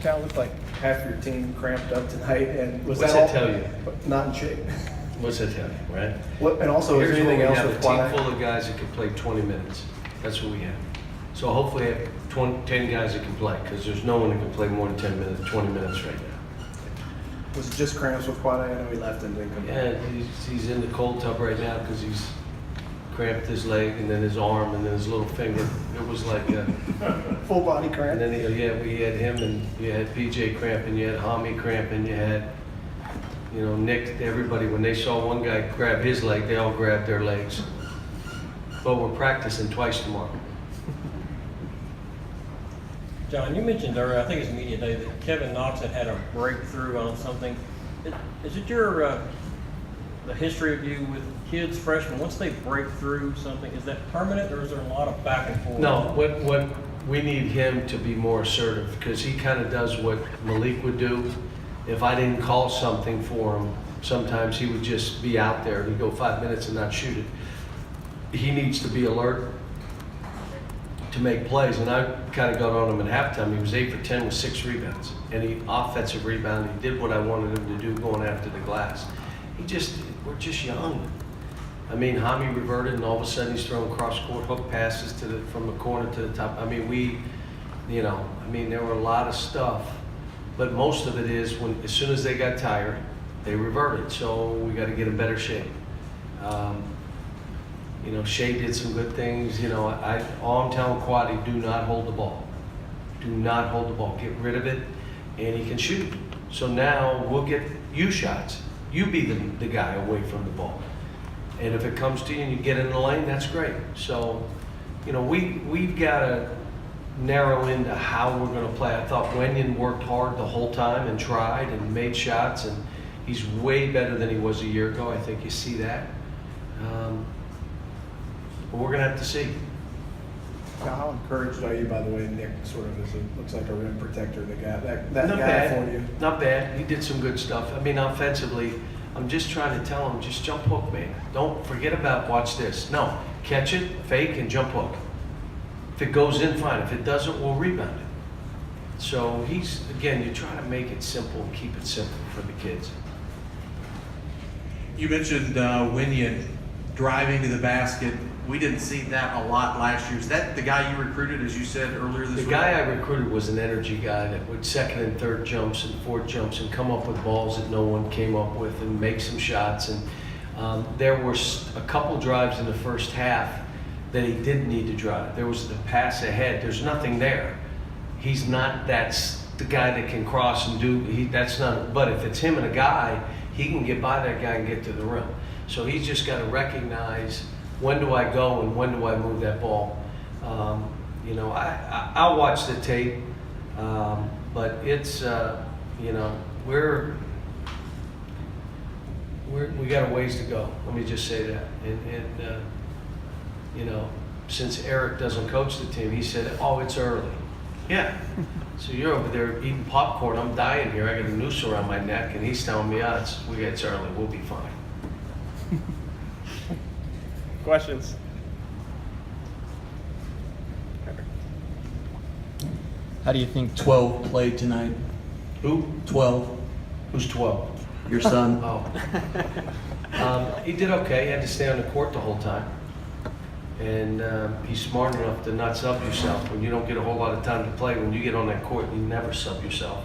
Kind of looked like half your team cramped up tonight, and was What's that that all? tell you? Not in shape. What's that tell you, right? What, and also, is Here's there what anything we else have, with a team Quad? full of guys that can play 20 minutes. That's what we have. So hopefully I have 10 guys that can play, because there's no one that can play more than 10 minutes, 20 minutes right now. Was it just cramps with Quad? I know he left and didn't come back. Yeah, he's in the cold tub right now because he's cramped his leg and then his arm and then his little finger. It was like, Full body and cramp. then we had him, and you had PJ cramp, and you had Hami cramp, and you had, Nick. Everybody, when they saw one guy grab his leg, they all grabbed their legs. But we're practicing twice tomorrow. John, you mentioned earlier, I think it's media day, that Kevin Knox had a breakthrough on something. Is it your the history of you with kids, freshmen, once they break through something, is that permanent, or is there a lot of back and forth? No, what we need him to be more assertive, because he kind of does what Malik would do. If I didn't call something for him, sometimes he would just be out there. He'd go 5 minutes and not shoot it. He needs to be alert to make plays, and I kind of got on him at halftime. He was 8 for 10 with 6 rebounds, and he offensive rebound. He did what I wanted him to do, going after the glass. We're just young. I mean, Hami reverted, and all of a sudden he's throwing cross-court hook passes from the corner to the top. I mean, there were a lot of stuff, but most of it is as soon as they got tired, they reverted. So we got to get in better shape. Shea did some good things. All I'm telling Quaddy, do not hold the ball. Do not hold the ball. Get rid of it, and he can shoot. So now we'll get you shots. You be the guy away from the ball. And if it comes to you and you get in the lane, that's great. So, we've got to narrow into how we're going to play. I thought Wenyon worked hard the whole time and tried and made shots, and he's way better than he was a year ago. I think you see that. But we're going to have to see. Now, how encouraged are you, by the way, Nick sort of looks like a rim protector, the guy, that Not guy bad. for you? Not bad. He did some good stuff. I mean, offensively, I'm just trying to tell him, just jump hook, man. Don't forget about watch this. No, catch it, fake, and jump hook. If it goes in, fine. If it doesn't, we'll rebound it. So you try to make it simple and keep it simple for the kids. You mentioned Wenyon driving to the basket. We didn't see that a lot last year. Is that the guy you recruited, as you said earlier this week? The guy I recruited was an energy guy that would second and third jumps and fourth jumps and come up with balls that no one came up with and make some shots. And there were a couple drives in the first half that he didn't need to drive. There was the pass ahead. There's nothing there. He's not that's the guy that can cross and do. That's not. But if it's him and a guy, he can get by that guy and get to the rim. So he's just got to recognize, when do I go and when do I move that ball? I'll watch the tape, but it's, we got a ways to go. Let me just say that. And since Eric doesn't coach the team, he said, "Oh, it's early." Yeah. So you're over there eating popcorn. I'm dying here. I got a noose around my neck, and he's telling me, it's early. We'll be fine." Questions? How do you think 12 played tonight? Who? 12, Who's 12? your son. Oh. He did okay. He had to stay on the court the whole time. And he's smart enough to not sub yourself when you don't get a whole lot of time to play. When you get on that court, you never sub yourself.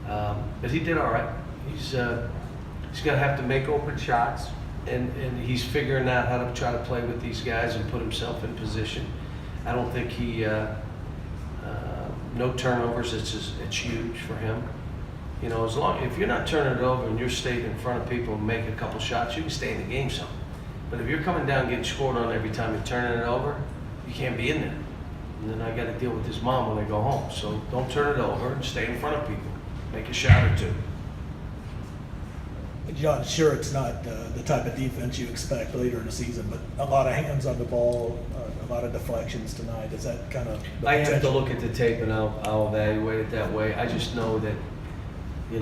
But he did all right. He's going to have to make open shots, and he's figuring out how to try to play with these guys and put himself in position. I don't think no turnovers. It's huge for him. If you're not turning it over and you're staying in front of people and make a couple shots, you can stay in the game some. But if you're coming down getting scored on every time you're turning it over, you can't be in there. And then I got to deal with his mom when I go home. So don't turn it over and stay in front of people. Make a shot or two. John, sure, it's not the type of defense you expect later in the season, but a lot of hands on the ball, a lot of deflections tonight. Is that kind of the I have to potential? look at the tape and I'll evaluate it that way. I just know that, you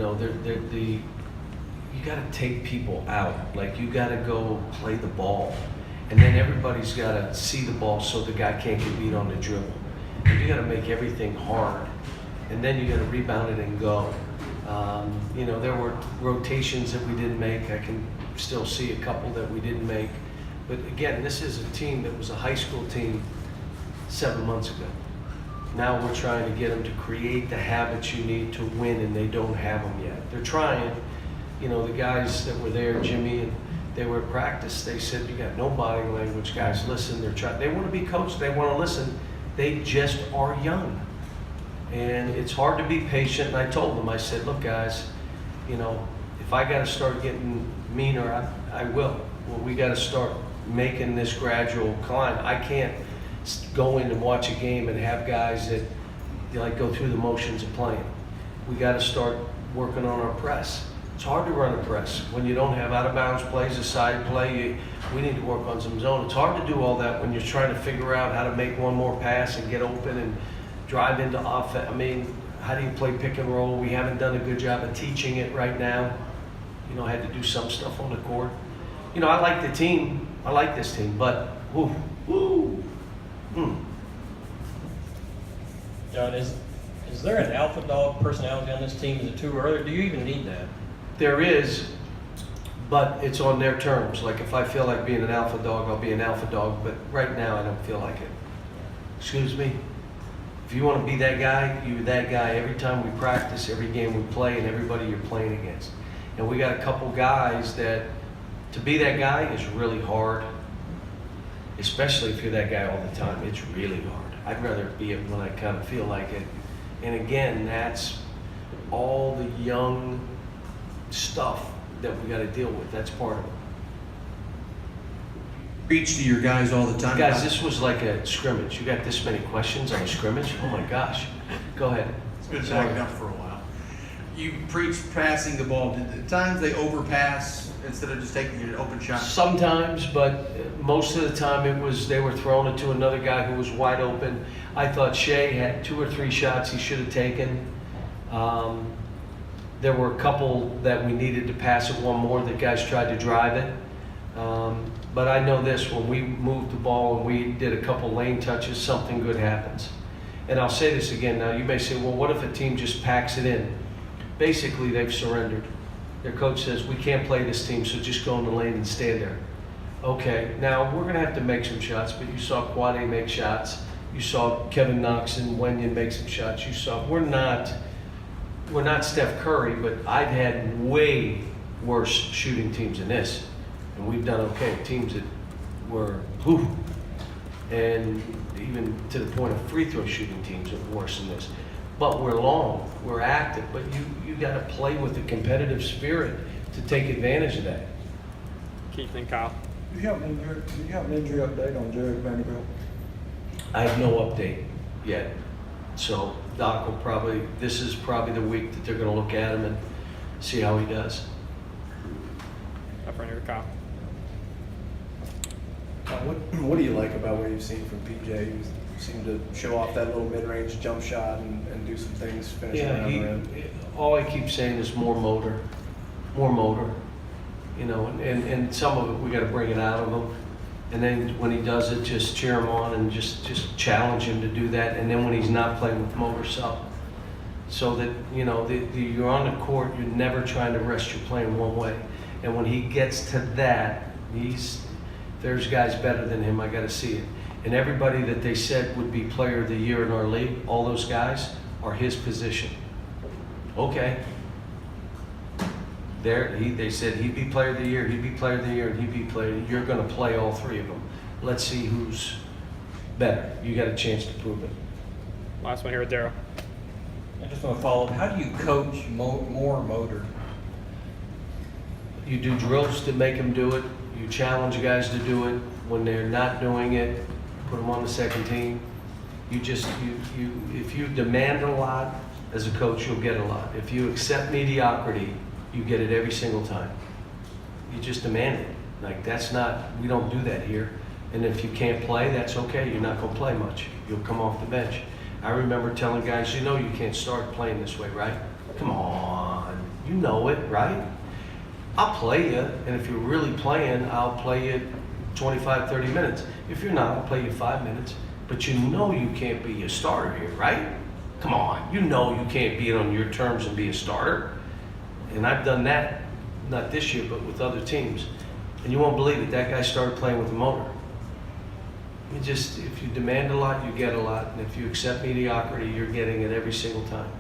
got to take people out. Like, you got to go play the ball, and then everybody's got to see the ball so the guy can't get beat on the dribble. And you got to make everything hard. and then you got to rebound it and go. You know, there were rotations that we didn't make. I can still see a couple that we didn't make. But again, this is a team that was a high school team 7 months ago. Now we're trying to get them to create the habits you need to win, and they don't have them yet. They're trying. You know, the guys that were there, Jimmy, and they were at practice, they said, you got no body language, guys, listen. They want to be coached, they want to listen. They just are young. And it's hard to be patient. And I told them, I said, look, guys, you know, if I got to start getting meaner, I will. Well, we got to start making this gradual climb. I can't go in and watch a game and have guys that like go through the motions of playing. We got to start working on our press. It's hard to run a press when you don't have out of bounds plays, a side play. We need to work on some zone. It's hard to do all that when you're trying to figure out how to make one more pass and get open and drive into offense. I mean, how do you play pick and roll? We haven't done a good job of teaching it right now. You know, I had to do some stuff on the court. You know, I like the team. I like this team, but John, is there an alpha dog personality on this team? Is it too early? Do you even need that? There is, but it's on their terms. Like if I feel like being an alpha dog, I'll be an alpha dog, but right now I don't feel like it. Excuse me? If you want to be that guy, you're that guy every time we practice, every game we play, and everybody you're playing against. And we got a couple guys that, to be that guy is really hard, especially if you're that guy all the time. It's really hard. I'd rather be it when I kind of feel like it. And again, that's all the young stuff that we got to deal with. That's part of it. Preach to your guys all the time. Guys, this was like a scrimmage. You got this many questions on a scrimmage? Oh my gosh. Go ahead. It's been backed up for a while. You preach passing the ball. At times they overpass instead of just taking an open shot. Sometimes, but most of the time they were throwing it to another guy who was wide open. I thought Shea had 2 or 3 shots he should have taken. There were a couple that we needed to pass it one more that guys tried to drive it. But I know this, when we moved the ball and we did a couple lane touches, something good happens. And I'll say this again now, you may say, well, what if a team just packs it in? Basically, they've surrendered. Their coach says, we can't play this team, so just go in the lane and stand there. Okay, now we're gonna have to make some shots, but you saw Quade make shots. You saw Kevin Knox and Wenyan make some shots. You saw, we're not Steph Curry, but I've had way worse shooting teams than this. And we've done okay. Teams that were, and even to the point of free throw shooting teams are worse than this. But we're long, we're active, but you got to play with the competitive spirit to take advantage of that. Keith and Kyle. Do you have an injury update on Jared Vanderbilt? I have no update yet. So Doc will this is probably the week that they're going to look at him and see how he does. Up right here, Kyle. What do you like about what you've seen from PJ? You seem to show off that little mid-range jump shot and do some things finishing around the rim. All I keep saying is more motor. You know, and some of it we got to bring it out of him. And then when he does it, just cheer him on and just challenge him to do that. And then when he's not playing with motor, so that, you know, you're on the court, you're never trying to rest your playing one way. And when he gets to that, there's guys better than him. I got to see it. And everybody that they said would be player of the year in our league, all those guys are his position. Okay. They said he'd be player of the year, he'd be player of the year, and he'd be player. You're going to play all 3 of them. Let's see who's better. You got a chance to prove it. Last one here with Daryl. I just want to follow up. How do you coach more motor? You do drills to make them do it. You challenge guys to do it. When they're not doing it, put them on the second team. If you demand a lot as a coach, you'll get a lot. If you accept mediocrity, you get it every single time. You just demand it. Like we don't do that here. And if you can't play, that's okay. You're not gonna play much. You'll come off the bench. I remember telling guys, you know you can't start playing this way, right? Come on, you know it, right? I'll play you, and if you're really playing, I'll play you 25, 30 minutes. If you're not, I'll play you 5 minutes. But you know you can't be a starter here, right? Come on, you know you can't be on your terms and be a starter. And I've done that, not this year, but with other teams. And you won't believe it, that guy started playing with a motor. If you demand a lot, you get a lot. And if you accept mediocrity, you're getting it every single time.